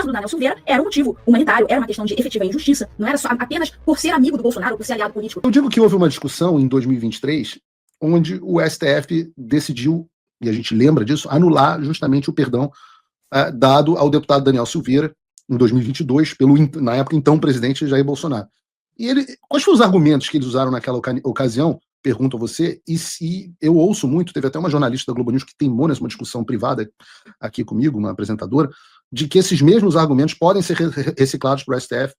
caso do Daniel Silveira, era um motivo humanitário, era uma questão de efetiva injustiça, não era só apenas por ser amigo do Bolsonaro, por ser aliado político. Eu digo que houve uma discussão em 2023, onde o STF decidiu, e a gente lembra disso, anular justamente o perdão dado ao deputado Daniel Silveira, em 2022, pelo, na época, então, presidente Jair Bolsonaro. E quais foram os argumentos que eles usaram naquela ocasião? Pergunto a você, e se eu ouço muito, teve até uma jornalista da Globo News que teimou nessa discussão privada aqui comigo, uma apresentadora, de que esses mesmos argumentos podem ser reciclados para o STF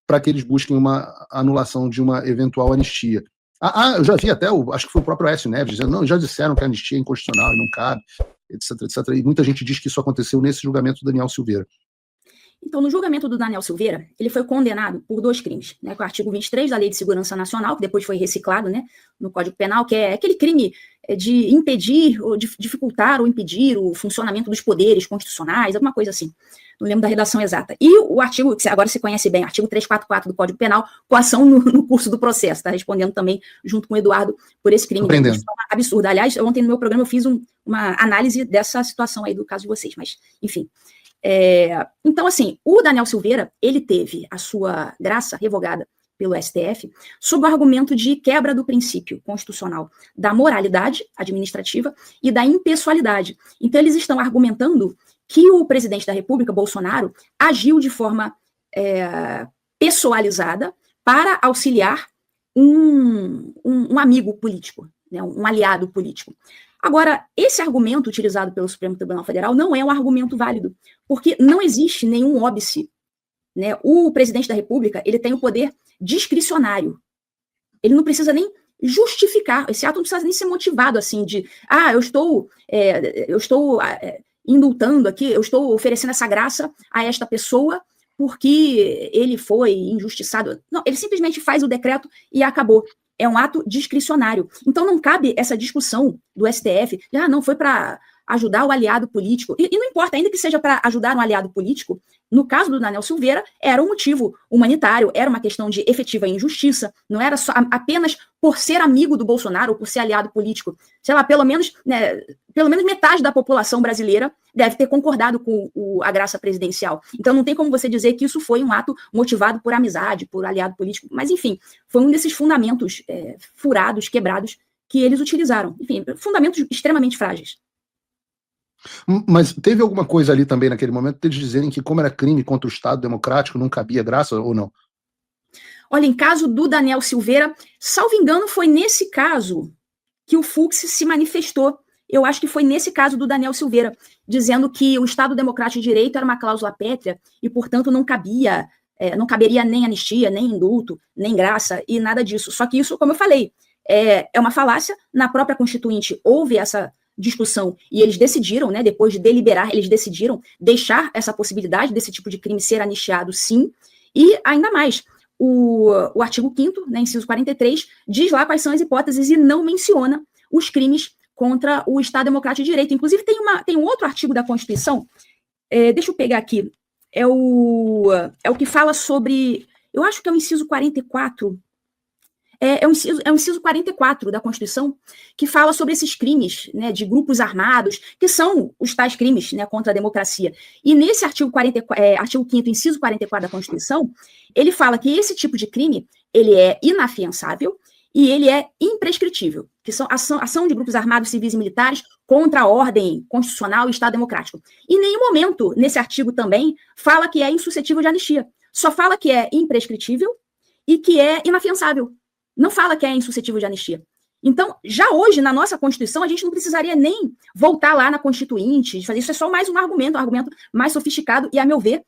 para que eles busquem uma anulação de uma eventual anistia. Eu já vi até, acho que foi o próprio Aécio Neves dizendo, não, já disseram que a anistia é inconstitucional e não cabe, etc, etc. E muita gente diz que isso aconteceu nesse julgamento do Daniel Silveira. Então, no julgamento do Daniel Silveira, ele foi condenado por 2 crimes, né, com o artigo 23 da Lei de Segurança Nacional, que depois foi reciclado, né, no Código Penal, que é aquele crime de impedir, ou de dificultar ou impedir o funcionamento dos poderes constitucionais, alguma coisa assim. Não lembro da redação exata. E o artigo, que agora você conhece bem, artigo 344 do Código Penal, coação no curso do processo, está respondendo também, junto com o Eduardo, por esse crime de forma absurda. Aliás, ontem no meu programa eu fiz uma análise dessa situação aí do caso de vocês, mas, enfim. Então, assim, o Daniel Silveira, ele teve a sua graça revogada pelo STF sob o argumento de quebra do princípio constitucional da moralidade administrativa e da impessoalidade. Então, eles estão argumentando que o presidente da República, Bolsonaro, agiu de forma pessoalizada para auxiliar um amigo político, né, um aliado político. Agora, esse argumento utilizado pelo Supremo Tribunal Federal não é um argumento válido, porque não existe nenhum óbice, né? O presidente da República, ele tem o poder discricionário. Ele não precisa nem justificar, esse ato não precisa nem ser motivado assim de, eu estou indultando aqui, eu estou oferecendo essa graça a esta pessoa porque ele foi injustiçado. Não, ele simplesmente faz o decreto e acabou. É um ato discricionário. Então não cabe essa discussão do STF, de, não, foi para ajudar o aliado político. E não importa, ainda que seja para ajudar um aliado político, no caso do Daniel Silveira, era um motivo humanitário, era uma questão de efetiva injustiça, não era só apenas por ser amigo do Bolsonaro ou por ser aliado político. Sei lá, pelo menos metade da população brasileira deve ter concordado com a graça presidencial. Então não tem como você dizer que isso foi um ato motivado por amizade, por aliado político, mas enfim, foi um desses fundamentos furados, quebrados, que eles utilizaram. Enfim, fundamentos extremamente frágeis. Mas teve alguma coisa ali também naquele momento deles dizerem que, como era crime contra o Estado democrático, não cabia graça ou não? Olha, em caso do Daniel Silveira, salvo engano, foi nesse caso que o Fux se manifestou. Eu acho que foi nesse caso do Daniel Silveira, dizendo que o Estado Democrático de Direito era uma cláusula pétrea e, portanto, não caberia nem anistia, nem indulto, nem graça e nada disso. Só que isso, como eu falei, é uma falácia. Na própria Constituinte houve essa discussão e eles decidiram, né, depois de deliberar, eles decidiram deixar essa possibilidade desse tipo de crime ser anistiado, sim, e ainda mais, o artigo 5º, né, inciso 43, diz lá quais são as hipóteses e não menciona os crimes contra o Estado Democrático de Direito. Inclusive tem um outro artigo da Constituição, deixa eu pegar aqui, é o que fala sobre, eu acho que é o inciso 44, é o inciso 44 da Constituição, que fala sobre esses crimes, né, de grupos armados, que são os tais crimes, né, contra a democracia. E nesse artigo 5º, inciso 44 da Constituição, ele fala que esse tipo de crime, ele é inafiançável e ele é imprescritível, que são ação de grupos armados, civis e militares contra a ordem constitucional e Estado democrático. E em nenhum momento, nesse artigo também, fala que é insuscetível de anistia. Só fala que é imprescritível e que é inafiançável. Não fala que é insuscetível de anistia. Então, já hoje, na nossa Constituição, a gente não precisaria nem voltar lá na Constituinte, fazer isso é só mais um argumento mais sofisticado e, a meu ver,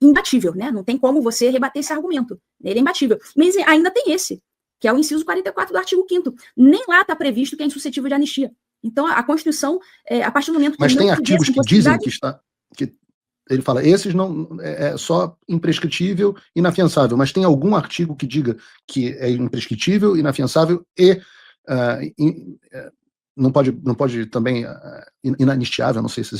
imbatível, né? Não tem como você rebater esse argumento. Ele é imbatível. Mas ainda tem esse, que é o inciso 44 do artigo 5º. Nem lá está previsto que é insuscetível de anistia. Então, a Constituição, a partir do momento que... Mas tem artigos que dizem que ele fala, esses não é só imprescritível e inafiançável, mas tem algum artigo que diga que é imprescritível, inafiançável e não pode também inanistiável, não sei se...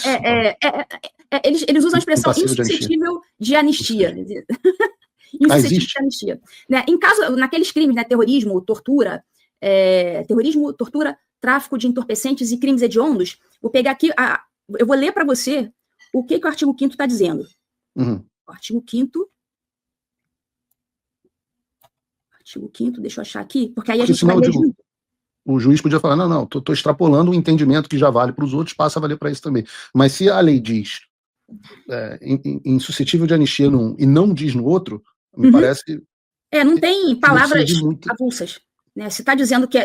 Eles usam a expressão insuscetível de anistia. Insuscetível de anistia. Né? Em caso, naqueles crimes, né, terrorismo, tortura, tráfico de entorpecentes e crimes hediondos, vou pegar aqui, eu vou ler para você o que o artigo 5º está dizendo. Artigo 5º. Artigo 5º, deixa eu achar aqui, porque aí a gente vai ler junto. O juiz podia falar, não, estou extrapolando o entendimento que já vale para os outros, passa a valer para isso também. Mas se a lei diz insuscetível de anistia num e não diz no outro, me parece... não tem palavras avulsas. Né? Se está dizendo que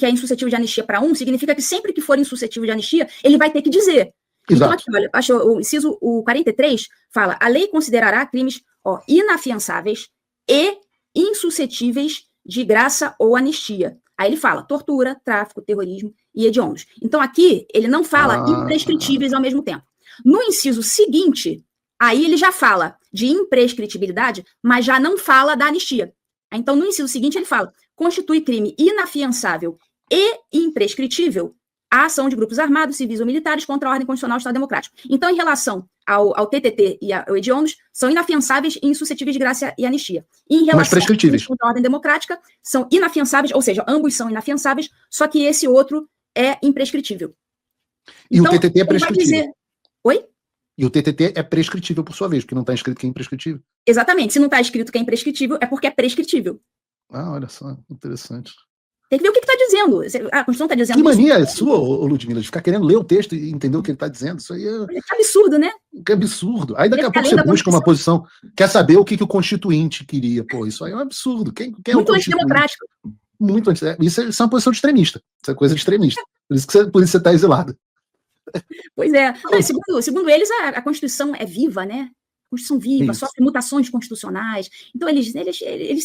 é insuscetível de anistia para um, significa que sempre que for insuscetível de anistia, ele vai ter que dizer. Exato. Então, aqui, olha, o inciso 43 fala, a lei considerará crimes inafiançáveis e insuscetíveis de graça ou anistia. Aí ele fala tortura, tráfico, terrorismo e hediondos. Então aqui ele não fala imprescritíveis ao mesmo tempo. No inciso seguinte, aí ele já fala de imprescritibilidade, mas já não fala da anistia. Então no inciso seguinte ele fala, constitui crime inafiançável e imprescritível a ação de grupos armados, civis ou militares contra a ordem constitucional do Estado Democrático. Então, em relação ao TTT e ao hediondos, são inafiançáveis e insuscetíveis de graça e anistia. E em relação ao crimes contra a ordem democrática, são inafiançáveis, ou seja, ambos são inafiançáveis, só que esse outro é imprescritível. E então, o TTT é prescritível. Dizer... Oi? E o TTT é prescritível, por sua vez, porque não está escrito que é imprescritível. Exatamente. Se não está escrito que é imprescritível, é porque é prescritível. Olha só, interessante. Tem que ver o que está dizendo. A Constituição está dizendo que mania é sua, Ludmila, de ficar querendo ler o texto e entender o que ele está dizendo. Isso aí é... Que absurdo, né? Que absurdo. Aí daqui a pouco você busca uma posição, quer saber o que o Constituinte queria. Pô, isso aí é um absurdo. Quem muito antidemocrático. Muito antidemocrático. Isso é uma posição de extremista. Isso é coisa de extremista. Por isso você está exilado. Pois é. Não, segundo eles, a Constituição é viva, né? Constituição viva, isso. Sofre mutações constitucionais. Então, eles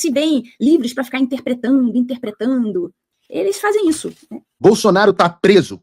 se veem livres para ficar interpretando. Eles fazem isso. Né? Bolsonaro está preso.